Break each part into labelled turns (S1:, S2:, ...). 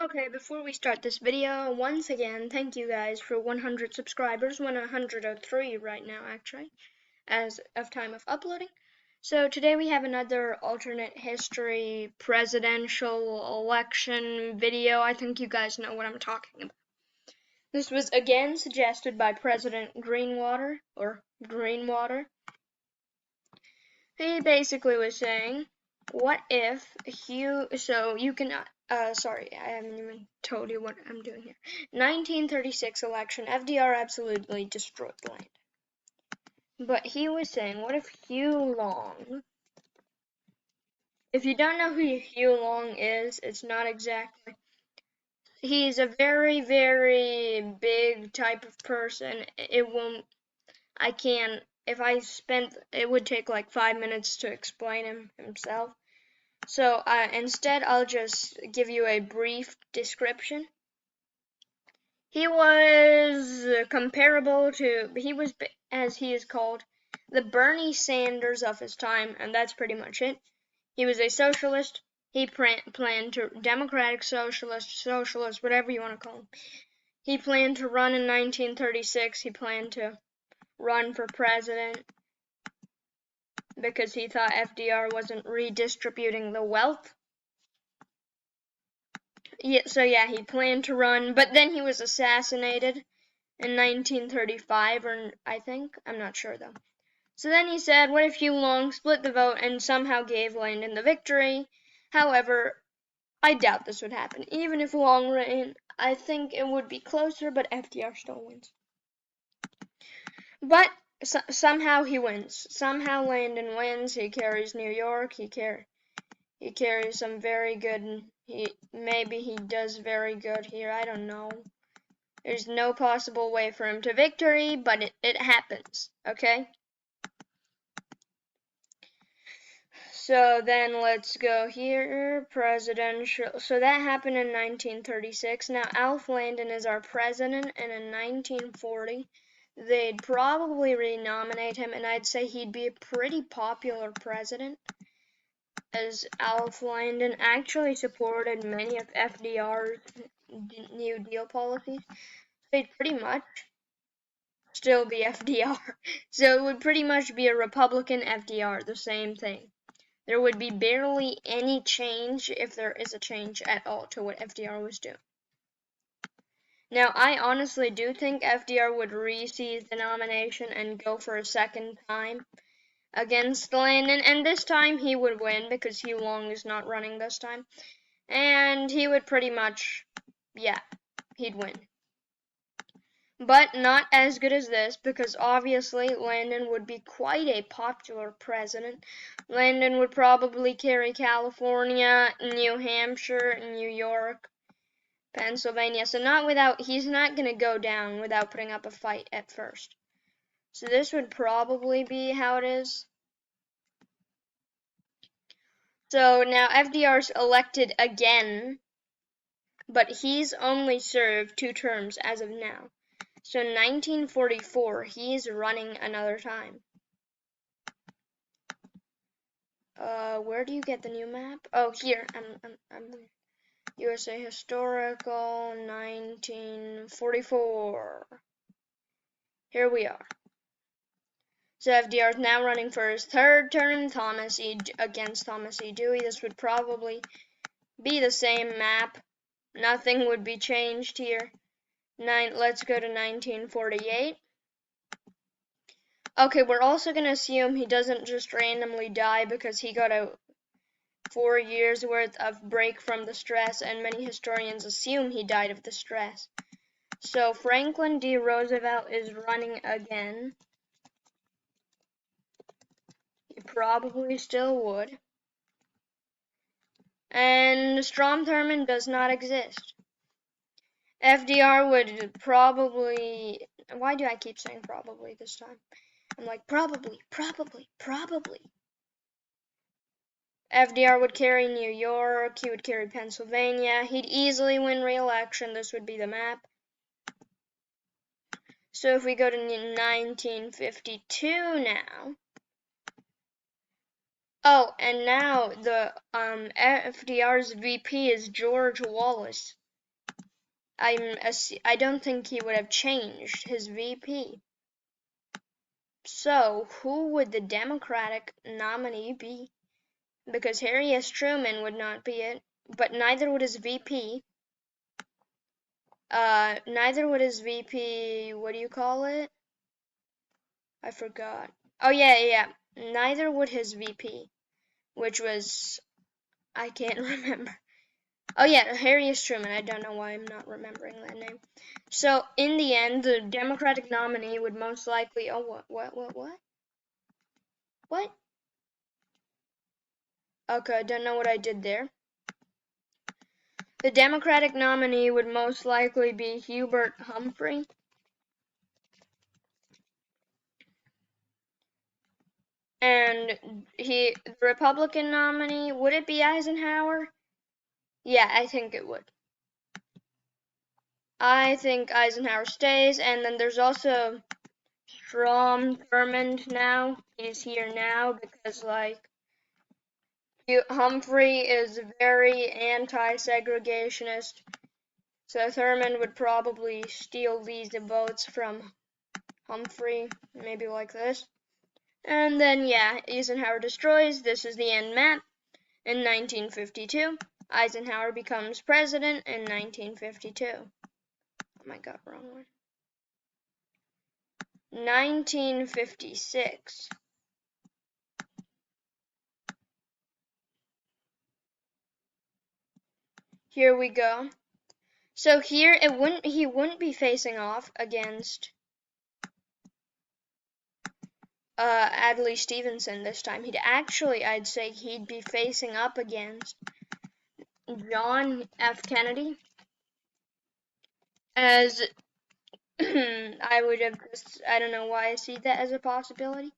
S1: Okay, before we start this video, once again, thank you guys for 100 subscribers, 103 right now actually, as of time of uploading. So today we have another alternate history presidential election video. I think you guys know what I'm talking about. This was again suggested by President Greenwater, or Greenwater. He basically was saying, what if you can, sorry, I haven't even told you what I'm doing here. 1936 election, FDR absolutely destroyed Landon. But he was saying, what if if you don't know who Hugh Long is, it's not exactly, he's a very, very big type of person. It would take like 5 minutes to explain him himself. So instead, I'll just give you a brief description. He was as he is called, the Bernie Sanders of his time, and that's pretty much it. He was a socialist. He planned to, democratic socialist, whatever you want to call him. He planned to run in 1936. He planned to run for president because he thought FDR wasn't redistributing the wealth. Yeah, so yeah, he planned to run, but then he was assassinated in 1935, or I think, I'm not sure though. So then he said, what if Hugh Long split the vote and somehow gave Landon the victory? However, I doubt this would happen. Even if Long ran, I think it would be closer, but FDR still wins. But somehow he wins. Somehow Landon wins. He carries New York. He carries some very good. Maybe he does very good here. I don't know. There's no possible way for him to victory, but it happens. Okay. So then let's go here. Presidential. So that happened in 1936. Now Alf Landon is our president, and in 1940. They'd probably renominate him, and I'd say he'd be a pretty popular president, as Alf Landon actually supported many of FDR's New Deal policies. They'd pretty much still be FDR. So it would pretty much be a Republican FDR, the same thing. There would be barely any change, if there is a change at all, to what FDR was doing. Now, I honestly do think FDR would re-seize the nomination and go for a second time against Landon, and this time he would win because Hugh Long is not running this time. And he would pretty much, yeah, he'd win. But not as good as this, because obviously Landon would be quite a popular president. Landon would probably carry California, New Hampshire, New York, Pennsylvania. So he's not going to go down without putting up a fight at first. So this would probably be how it is. So now FDR's elected again, but he's only served 2 terms as of now. So in 1944, he's running another time. Where do you get the new map? Oh, here. I'm USA Historical 1944. Here we are. So FDR is now running for his 3rd term, against Thomas E. Dewey. This would probably be the same map. Nothing would be changed here. Let's go to 1948. Okay, we're also going to assume he doesn't just randomly die because he got a 4 years worth of break from the stress, and many historians assume he died of the stress. So Franklin D. Roosevelt is running again. He probably still would. And Strom Thurmond does not exist. FDR would probably, why do I keep saying probably this time? I'm like, probably. FDR would carry New York, he would carry Pennsylvania, he'd easily win re-election. This would be the map. So if we go to 1952 now. Oh, and now the FDR's VP is George Wallace. I don't think he would have changed his VP. So, who would the Democratic nominee be? Because Harry S. Truman would not be it, but neither would his VP. Neither would his VP, what do you call it? I forgot. Oh, yeah. Neither would his VP, which was, I can't remember. Oh, yeah, Harry S. Truman. I don't know why I'm not remembering that name. So, in the end, the Democratic nominee would most likely, oh, what? What? Okay, I don't know what I did there. The Democratic nominee would most likely be Hubert Humphrey. And the Republican nominee, would it be Eisenhower? Yeah, I think it would. I think Eisenhower stays, and then there's also Strom Thurmond now. He's here now because, like, Humphrey is very anti-segregationist, so Thurmond would probably steal these votes from Humphrey, maybe like this. And then, yeah, Eisenhower destroys. This is the end map. In 1952, Eisenhower becomes president in 1952. Oh my god, wrong one. 1956. Here we go. So here he wouldn't be facing off against Adlai Stevenson this time. I'd say he'd be facing up against John F. Kennedy, as I don't know why I see that as a possibility.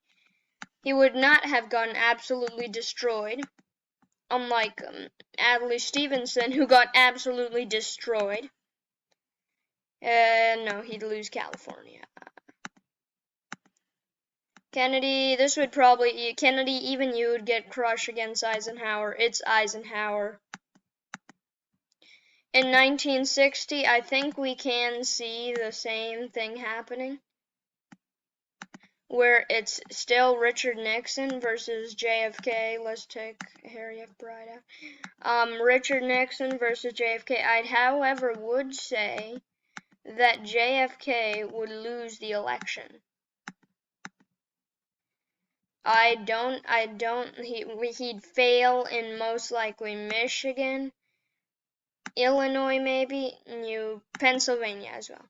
S1: He would not have gotten absolutely destroyed, unlike Adlai Stevenson, who got absolutely destroyed. No, he'd lose California. Kennedy, Kennedy, even you would get crushed against Eisenhower. It's Eisenhower. In 1960, I think we can see the same thing happening, where it's still Richard Nixon versus JFK. Let's take Harry F. Bride out. Richard Nixon versus JFK. I, however, would say that JFK would lose the election. He'd fail in most likely Michigan, Illinois maybe, Pennsylvania as well.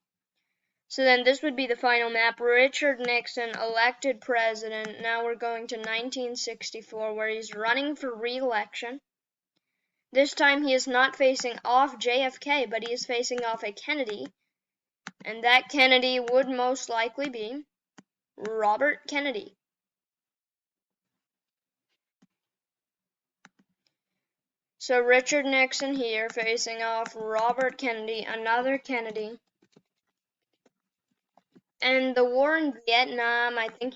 S1: So then this would be the final map. Richard Nixon elected president. Now we're going to 1964, where he's running for re-election. This time he is not facing off JFK, but he is facing off a Kennedy. And that Kennedy would most likely be Robert Kennedy. So Richard Nixon here facing off Robert Kennedy, another Kennedy. And the war in Vietnam, I think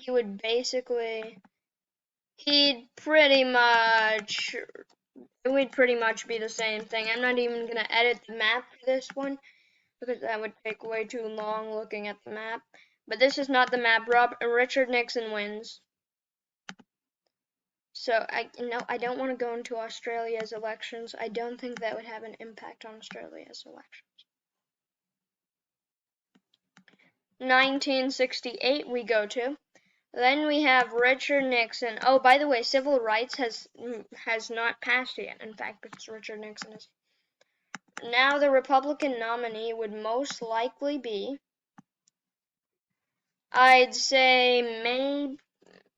S1: he'd pretty much, it would pretty much be the same thing. I'm not even going to edit the map for this one, because that would take way too long looking at the map. But this is not the map. Richard Nixon wins. So I don't want to go into Australia's elections. I don't think that would have an impact on Australia's elections. 1968 we go to. Then we have Richard Nixon. Oh, by the way, civil rights has not passed yet. In fact, because Richard Nixon is. Now the Republican nominee would most likely be, I'd say maybe,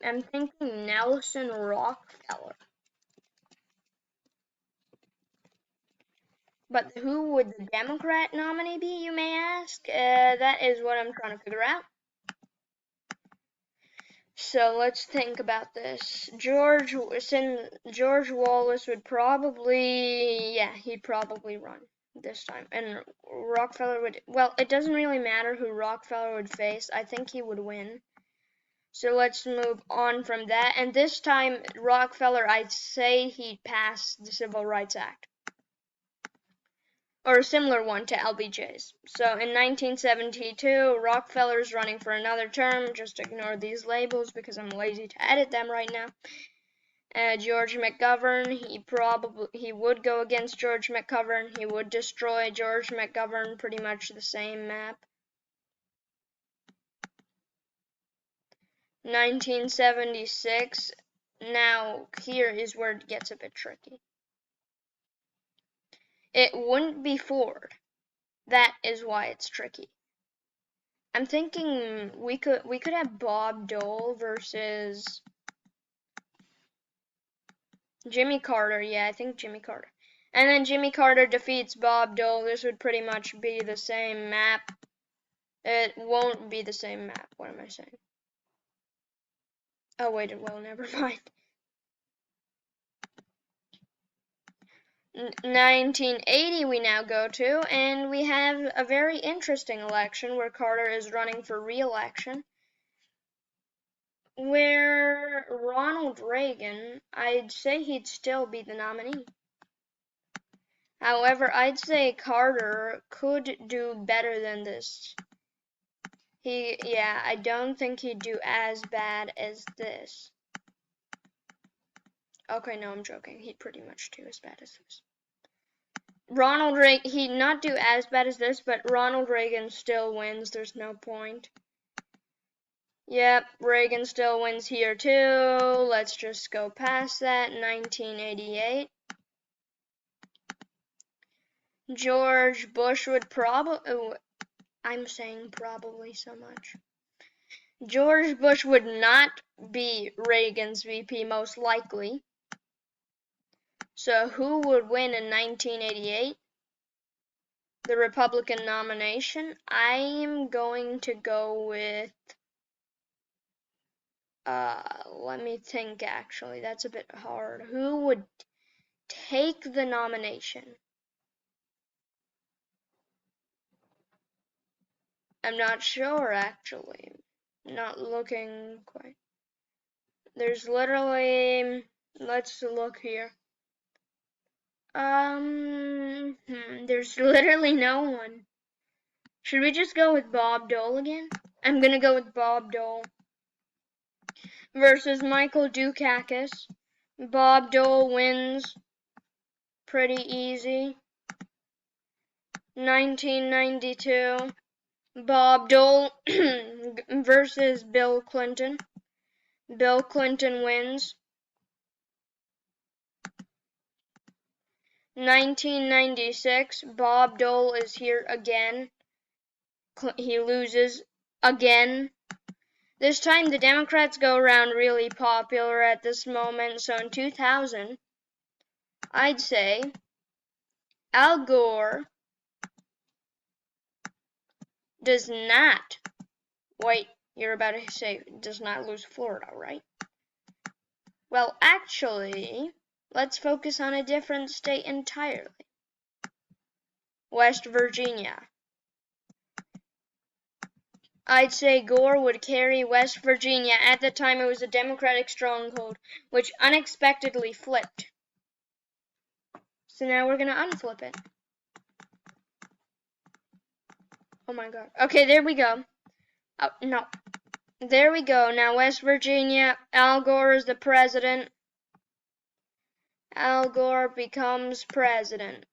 S1: I'm thinking Nelson Rockefeller. But who would the Democrat nominee be, you may ask? That is what I'm trying to figure out. So let's think about this. George Wallace would probably, yeah, he'd probably run this time. And Rockefeller would, well, it doesn't really matter who Rockefeller would face. I think he would win. So let's move on from that. And this time, Rockefeller, I'd say he'd pass the Civil Rights Act. or a similar one to LBJ's. So in 1972, Rockefeller's running for another term. Just ignore these labels because I'm lazy to edit them right now. George McGovern, he would go against George McGovern. He would destroy George McGovern, pretty much the same map. 1976. Now here is where it gets a bit tricky. It wouldn't be Ford. That is why it's tricky. I'm thinking we could have Bob Dole versus Jimmy Carter. Yeah, I think Jimmy Carter. And then Jimmy Carter defeats Bob Dole. This would pretty much be the same map. It won't be the same map. What am I saying? Oh, wait, well, never mind. 1980 we now go to, and we have a very interesting election where Carter is running for re-election, where Ronald Reagan, I'd say he'd still be the nominee. However, I'd say Carter could do better than this. I don't think he'd do as bad as this. Okay, no, I'm joking. He'd pretty much do as bad as this. Ronald Reagan, he'd not do as bad as this, but Ronald Reagan still wins. There's no point. Yep, Reagan still wins here too. Let's just go past that. 1988. George Bush would probably, I'm saying probably so much. George Bush would not be Reagan's VP, most likely. So who would win in 1988? The Republican nomination? I am going to go with, let me think actually, that's a bit hard. Who would take the nomination? I'm not sure actually. Not looking quite. There's literally, let's look here. There's literally no one. Should we just go with Bob Dole again? I'm gonna go with Bob Dole versus Michael Dukakis. Bob Dole wins pretty easy. 1992. Bob Dole versus Bill Clinton. Bill Clinton wins. 1996. Bob Dole is here again. He loses again. This time the Democrats go around really popular at this moment. So in 2000, I'd say Al Gore does not, wait, you're about to say does not lose Florida, right? Well, actually, let's focus on a different state entirely. West Virginia. I'd say Gore would carry West Virginia. At the time, it was a Democratic stronghold, which unexpectedly flipped. So now we're going to unflip it. Oh my god. Okay, there we go. Oh, no. There we go. Now West Virginia, Al Gore is the president. Al Gore becomes president.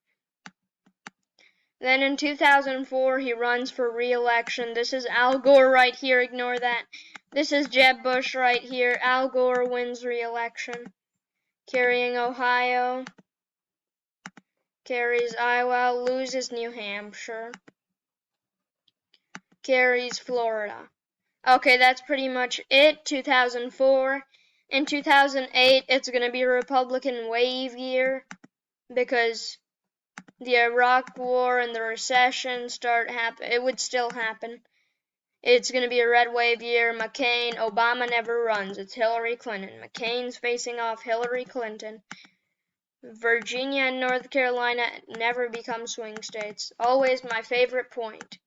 S1: Then in 2004, he runs for re-election. This is Al Gore right here. Ignore that. This is Jeb Bush right here. Al Gore wins re-election. Carrying Ohio. Carries Iowa. Loses New Hampshire. Carries Florida. Okay, that's pretty much it. 2004. In 2008, it's going to be a Republican wave year because the Iraq War and the recession it would still happen. It's going to be a red wave year. McCain, Obama never runs. It's Hillary Clinton. McCain's facing off Hillary Clinton. Virginia and North Carolina never become swing states. Always my favorite point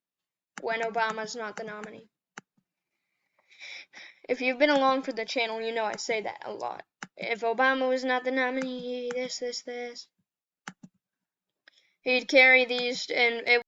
S1: when Obama's not the nominee. If you've been along for the channel, you know I say that a lot. If Obama was not the nominee, this. He'd carry these, and it